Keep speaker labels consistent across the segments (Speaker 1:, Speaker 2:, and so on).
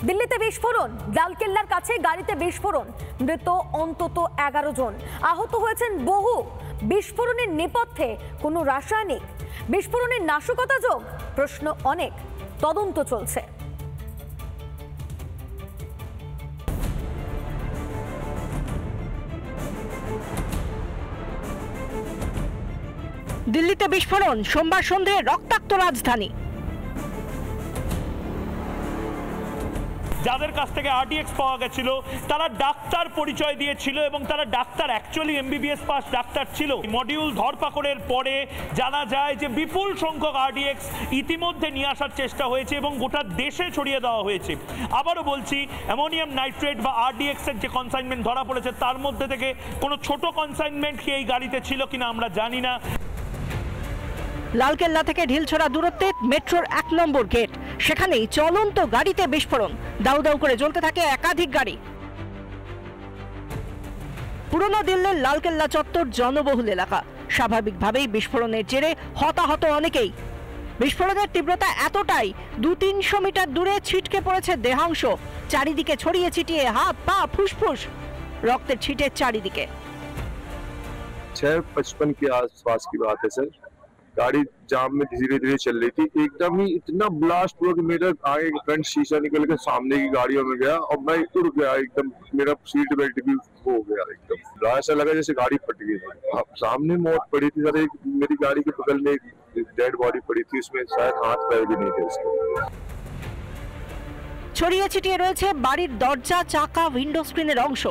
Speaker 1: দিল্লিতে বিস্ফোরণ, লালকেল্লার কাছে গাড়িতে বিস্ফোরণ, মৃত অন্তত 11 জন, আহত হয়েছেন বহু। বিস্ফোরণের নেপথ্যে কোনো রাসায়নিক বিস্ফোরণের নাশকতা যোগ? প্রশ্ন অনেক, তদন্ত চলছে।
Speaker 2: দিল্লিতে বিস্ফোরণ, সোমবার সন্ধে রক্তাক্ত রাজধানী।
Speaker 3: যাদের কাছ থেকে আরডিএক্স পাওয়া গেছিল তারা ডাক্তার পরিচয় দিয়েছিল এবং তারা doctor, actually MBBS pass doctor ছিল। মডিউল ধরপাকড়ের পরে জানা যায় যে বিপুল সংখ্যক আরডিএক্স ইতিমধ্যে নিয়ে আসার চেষ্টা হয়েছে এবং গোটা দেশে ছড়িয়ে দেওয়া হয়েছে। আবারও বলছি, অ্যামোনিয়াম নাইট্রেট বা আরডিএক্স এর যে কনসাইনমেন্ট ধরা পড়েছে তার মধ্যে থেকে কোনো ছোট কনসাইনমেন্ট কি এই গাড়িতে ছিল কিনা আমরা জানি না।
Speaker 2: লালকেল্লা থেকে ঢিলছড়া দূরত্বে মেট্রোর 1 নম্বর গেট, সেখানেই চলন্ত গাড়িতে বিস্ফোরণ। দাউ দাউ করে জ্বলতে থাকে একাধিক গাড়ি। পুরনো দিল্লির লালকেল্লা চত্বর জনবহুল এলাকা, স্বাভাবিকভাবেই বিস্ফোরণের জেরে হতাহত অনেকেই। বিস্ফোরণের তীব্রতা এতটাই 200-300 মিটার দূরে ছিটকে পড়েছে দেহাংশ, চারিদিকে ছড়িয়ে ছিটিয়ে হাত পা ফুসফুস, রক্তের ছিটের চারিদিকে।
Speaker 4: 6:55 के आसपास की बात है सर। गाड़ी जाम में धीरे धीरे चल रही थी, एकदम ही इतना ब्लास्ट हुआ कि मेरा आगे फ्रंट शीशा निकल के सामने की गाड़ियों में गया और मैं उड़ गया एकदम। मेरा सीट बेल्ट भी हो गया एकदम। ऐसा लगा जैसे गाड़ी फट गई। सामने मौत पड़ी थी सर, एक मेरी गाड़ी के बगल में एक डेड बॉडी पड़ी थी, उसमें शायद हाथ पैर भी नहीं थे उसके।
Speaker 2: ছড়িয়ে ছিটিয়ে রয়েছে বাড়ির দরজা, চাকা, উইন্ডো স্ক্রিনের অংশ।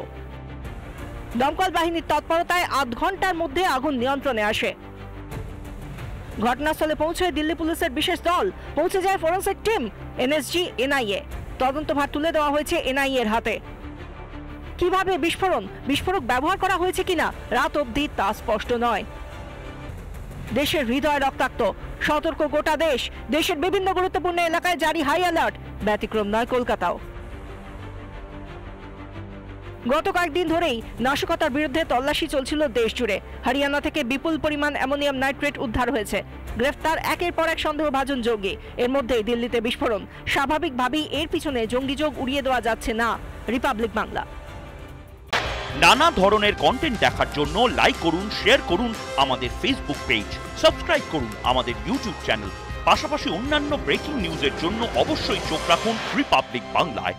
Speaker 2: দমকল বাহিনীর তৎপরতায় আধ ঘন্টার মধ্যে আগুন নিয়ন্ত্রণে আসে। ঘটনাস্থলে পৌঁছায় দিল্লি পুলিশের বিশেষ দল, পৌঁছে যায় ফরেনসিক টিম, এনএসজি, এনআইএ। তদন্তভার তুলে দেওয়া হয়েছে এনআইএ এর হাতে। কিভাবে বিস্ফোরক ব্যবহার করা হয়েছে কিনা রাত অবধি তা স্পষ্ট নয়। দেশের হৃদয় রক্তাক্ত, সতর্ক গোটা দেশ। দেশের বিভিন্ন গুরুত্বপূর্ণ এলাকায় জারি হাই অ্যালার্ট, ব্যতিক্রম নয় কলকাতাও। গত কয়েকদিন ধরেই নাশকতার বিরুদ্ধে তল্লাশি চলছিল দেশ জুড়ে। হরিয়ানা থেকে বিপুল পরিমাণ অ্যামোনিয়াম নাইট্রেট উদ্ধার হয়েছে। গ্রেফতার একের পর এক সন্দেহভাজন জঙ্গি। এর মধ্যেই দিল্লিতে বিস্ফোরণ। স্বাভাবিকভাবেই এর পিছনে জঙ্গি যোগ উড়িয়ে দেওয়া যাচ্ছে না। রিপাবলিক বাংলা।
Speaker 5: নানা ধরনের কন্টেন্ট দেখার জন্য লাইক করুন, শেয়ার করুন আমাদের ফেসবুক পেজ, সাবস্ক্রাইব করুন আমাদের ইউটিউব চ্যানেল। পাশাপাশি অন্যান্য ব্রেকিং নিউজের জন্য অবশ্যই চোখ রাখুন রিপাবলিক বাংলায়।